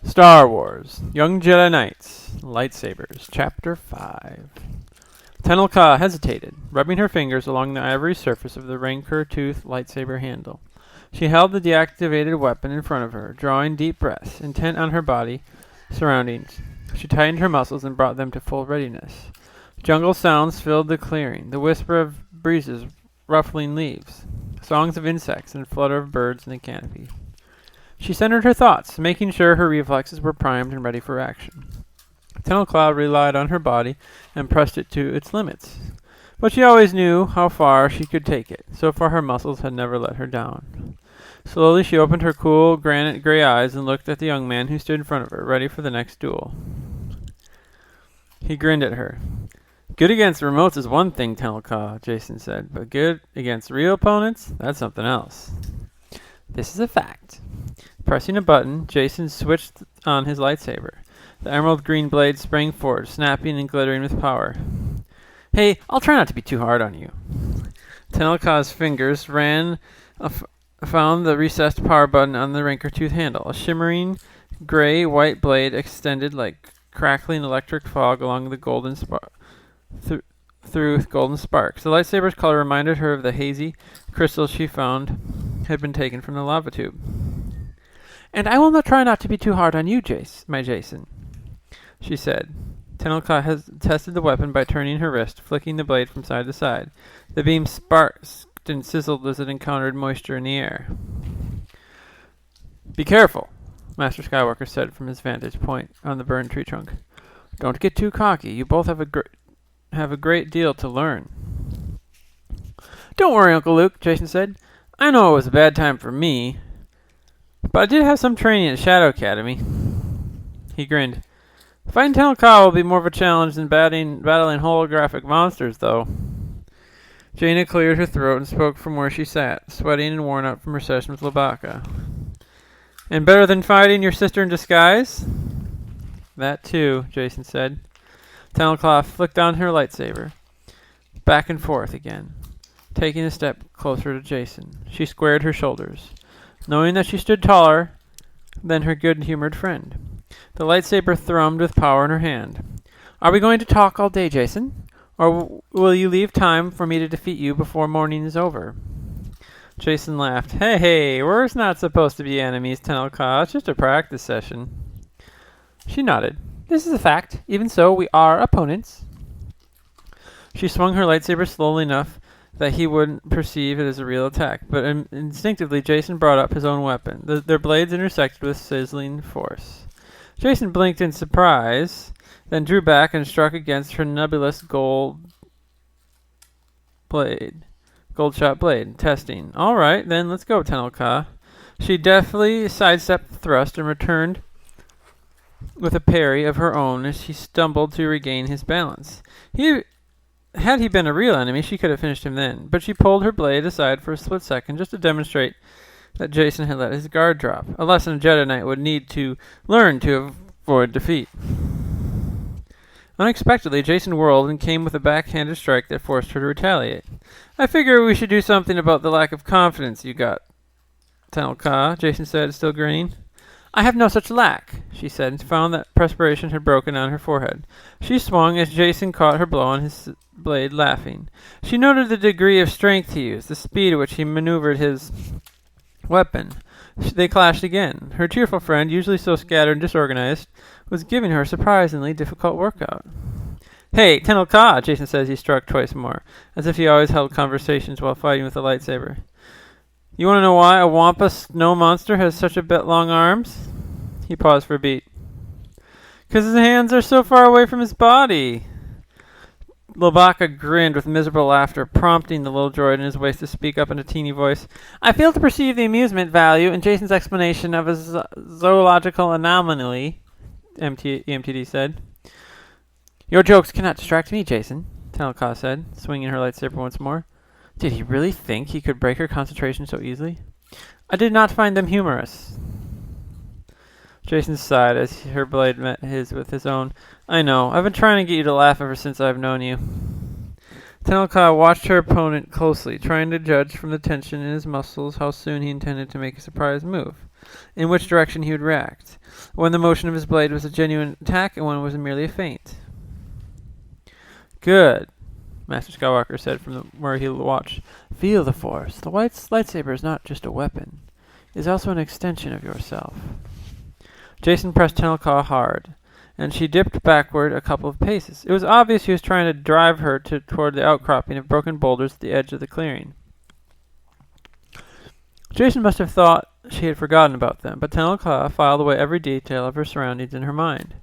Star Wars, Young Jedi Knights, Lightsabers, Chapter 5. Tenelka hesitated, rubbing her fingers along the ivory surface of the rancor-toothed lightsaber handle. She held the deactivated weapon in front of her, drawing deep breaths, intent on her body surroundings. She tightened her muscles and brought them to full readiness. Jungle sounds filled the clearing, the whisper of breezes ruffling leaves, songs of insects and flutter of birds in the canopy. She centered her thoughts, making sure her reflexes were primed and ready for action. Tenelclaw relied on her body and pressed it to its limits. But she always knew how far she could take it. So far her muscles had never let her down. Slowly she opened her cool, granite gray eyes and looked at the young man who stood in front of her, ready for the next duel. He grinned at her. Good against remotes is one thing, Tenelclaw, Jason said, but good against real opponents? That's something else. This is a fact. Pressing a button, Jason switched on his lightsaber. The emerald green blade sprang forward, snapping and glittering with power. Hey, I'll try not to be too hard on you. Tenelcaw's fingers found the recessed power button on the rancor-tooth handle. A shimmering gray-white blade extended like crackling electric fog along the golden through golden sparks. The lightsaber's color reminded her of the hazy crystals she found had been taken from the lava tube. And I will try not to be too hard on you, my Jason, she said. Tenelclaw tested the weapon by turning her wrist, flicking the blade from side to side. The beam sparked and sizzled as it encountered moisture in the air. Be careful, Master Skywalker said from his vantage point on the burned tree trunk. Don't get too cocky. You both have a great deal to learn. Don't worry, Uncle Luke, Jason said. I know it was a bad time for me, but I did have some training at Shadow Academy. He grinned. Fighting Tenelclaw will be more of a challenge than battling holographic monsters, though. Jaina cleared her throat and spoke from where she sat, sweating and worn out from her session with Labaka. And better than fighting your sister in disguise? That too, Jason said. Tenelclaw flicked on her lightsaber, back and forth again, taking a step closer to Jason. She squared her shoulders, knowing that she stood taller than her good-humored friend. The lightsaber thrummed with power in her hand. Are we going to talk all day, Jason? Or will you leave time for me to defeat you before morning is over? Jason laughed. Hey, we're not supposed to be enemies, Tenelclaw. It's just a practice session. She nodded. This is a fact. Even so, we are opponents. She swung her lightsaber slowly enough that he wouldn't perceive it as a real attack, but instinctively Jason brought up his own weapon. Their blades intersected with sizzling force. Jason blinked in surprise, then drew back and struck against her nebulous gold-shot blade, testing. All right, then let's go, Tenelclaw. She deftly sidestepped the thrust and returned with a parry of her own as she stumbled to regain his balance. Had he been a real enemy, she could have finished him then, but she pulled her blade aside for a split second just to demonstrate that Jason had let his guard drop, a lesson a Jedi Knight would need to learn to avoid defeat. Unexpectedly, Jason whirled and came with a backhanded strike that forced her to retaliate. I figure we should do something about the lack of confidence you got, Tenelclaw, Jason said, still grinning. I have no such lack, she said, and found that perspiration had broken on her forehead. She swung as Jason caught her blow on his blade, laughing. She noted the degree of strength he used, the speed at which he maneuvered his weapon. They clashed again. Her cheerful friend, usually so scattered and disorganized, was giving her a surprisingly difficult workout. Hey, Tenelclaw, Jason says he struck twice more, as if he always held conversations while fighting with a lightsaber. You want to know why a Wampa snow monster has such a bit long arms? He paused for a beat. 'Cause his hands are so far away from his body. Labaka grinned with miserable laughter, prompting the little droid in his waist to speak up in a teeny voice. I fail to perceive the amusement value in Jason's explanation of a zoological anomaly, EMTD said. Your jokes cannot distract me, Jason, Tenelclaw said, swinging her lightsaber once more. Did he really think he could break her concentration so easily? I did not find them humorous. Jason sighed as her blade met his with his own. I know. I've been trying to get you to laugh ever since I've known you. Tenelka watched her opponent closely, trying to judge from the tension in his muscles how soon he intended to make a surprise move, in which direction he would react, when the motion of his blade was a genuine attack and when it was merely a feint. Good, Master Skywalker said from where he watched. Feel the Force. The white lightsaber is not just a weapon. It is also an extension of yourself. Jason pressed Tenelka hard, and she dipped backward a couple of paces. It was obvious he was trying to drive her toward the outcropping of broken boulders at the edge of the clearing. Jason must have thought she had forgotten about them, but Tenelka filed away every detail of her surroundings in her mind.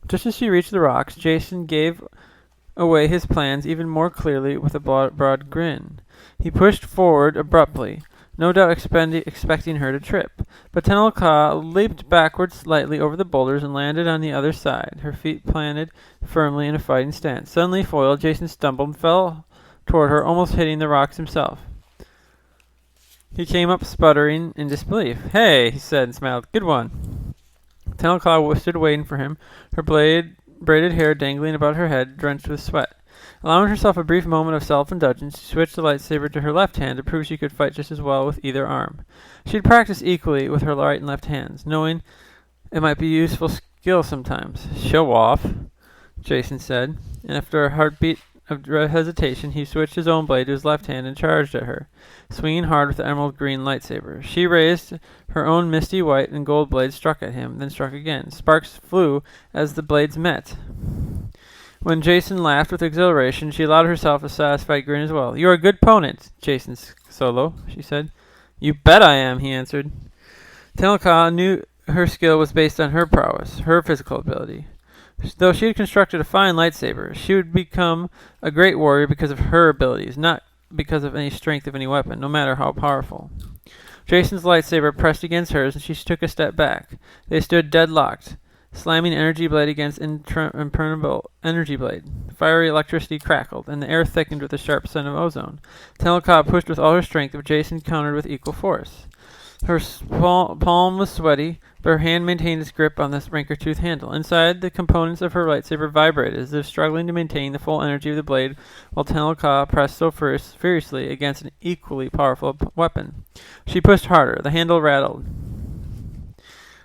Just as she reached the rocks, Jason gave away his plans even more clearly with a broad grin. He pushed forward abruptly, no doubt expecting her to trip. But Tenelka leaped backward slightly over the boulders and landed on the other side, her feet planted firmly in a fighting stance. Suddenly foiled, Jason stumbled and fell toward her, almost hitting the rocks himself. He came up sputtering in disbelief. Hey, he said and smiled. Good one. Tenelka stood waiting for him, her braided hair dangling about her head, drenched with sweat. Allowing herself a brief moment of self-indulgence, she switched the lightsaber to her left hand to prove she could fight just as well with either arm. She had practiced equally with her right and left hands, knowing it might be useful skill sometimes. Show off, Jason said, and after a heartbeat of hesitation, he switched his own blade to his left hand and charged at her, swinging hard with the emerald green lightsaber. She raised her own misty white and gold blade, struck at him, then struck again. Sparks flew as the blades met. When Jason laughed with exhilaration, she allowed herself a satisfied grin as well. You're a good opponent, Jason Solo, she said. You bet I am, he answered. Tenelka knew her skill was based on her prowess, her physical ability. Though she had constructed a fine lightsaber, she would become a great warrior because of her abilities, not because of any strength of any weapon, no matter how powerful. Jason's lightsaber pressed against hers, and she took a step back. They stood deadlocked, slamming energy blade against impermeable energy blade. Fiery electricity crackled, and the air thickened with the sharp scent of ozone. Tenelka pushed with all her strength, but Jason countered with equal force. Her palm was sweaty, but her hand maintained its grip on the rancor-tooth handle. Inside, the components of her lightsaber vibrated, as if struggling to maintain the full energy of the blade, while Tenelka pressed so furiously against an equally powerful weapon. She pushed harder. The handle rattled.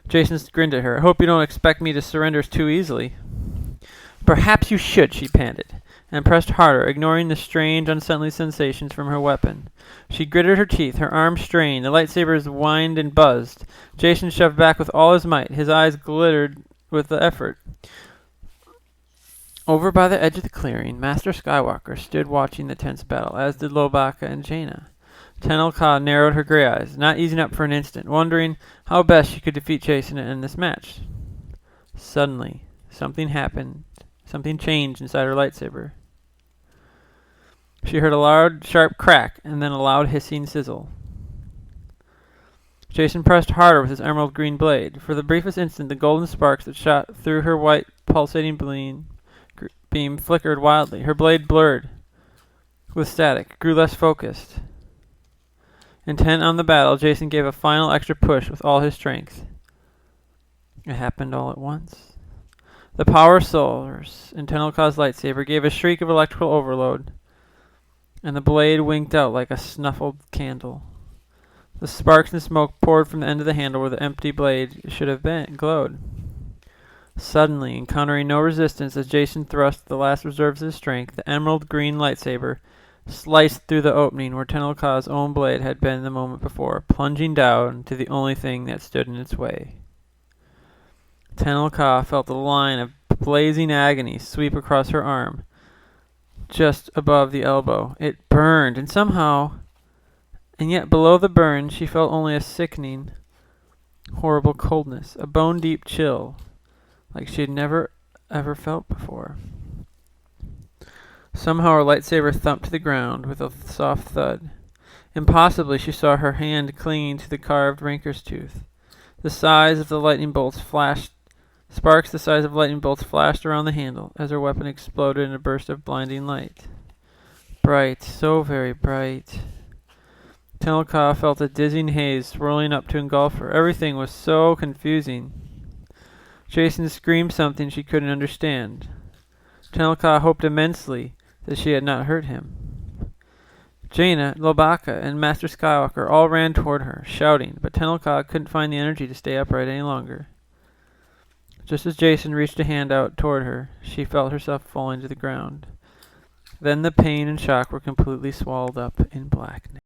Jason grinned at her. I hope you don't expect me to surrender too easily. Perhaps you should, she panted, and pressed harder, ignoring the strange, unsettling sensations from her weapon. She gritted her teeth, her arms strained, the lightsabers whined and buzzed. Jason shoved back with all his might. His eyes glittered with the effort. Over by the edge of the clearing, Master Skywalker stood watching the tense battle, as did Lobaka and Jaina. Tenelka narrowed her gray eyes, not easing up for an instant, wondering how best she could defeat Jason and end this match. Suddenly, something happened. Something changed inside her lightsaber. She heard a loud, sharp crack, and then a loud hissing sizzle. Jason pressed harder with his emerald green blade. For the briefest instant, the golden sparks that shot through her white, pulsating beam flickered wildly. Her blade blurred with static, grew less focused. Intent on the battle, Jason gave a final extra push with all his strength. It happened all at once. The power source in Tenelka's lightsaber gave a shriek of electrical overload, and the blade winked out like a snuffled candle. The sparks and smoke poured from the end of the handle where the empty blade should have been glowed. Suddenly, encountering no resistance as Jason thrust the last reserves of his strength, the emerald green lightsaber sliced through the opening where Tenelka's own blade had been the moment before, plunging down to the only thing that stood in its way. Tenelka felt a line of blazing agony sweep across her arm, just above the elbow. It burned, and yet below the burn, she felt only a sickening, horrible coldness, a bone-deep chill, like she had never, ever felt before. Somehow her lightsaber thumped to the ground with a soft thud. Impossibly, she saw her hand clinging to the carved rancor's tooth. The size of the lightning bolts flashed. Sparks the size of lightning bolts flashed around the handle as her weapon exploded in a burst of blinding light. Bright, so very bright. Tenelka felt a dizzying haze swirling up to engulf her. Everything was so confusing. Jason screamed something she couldn't understand. Tenelka hoped immensely that she had not hurt him. Jaina, Lobaka, and Master Skywalker all ran toward her, shouting, but Tenel Ka couldn't find the energy to stay upright any longer. Just as Jason reached a hand out toward her, she felt herself falling to the ground. Then the pain and shock were completely swallowed up in blackness.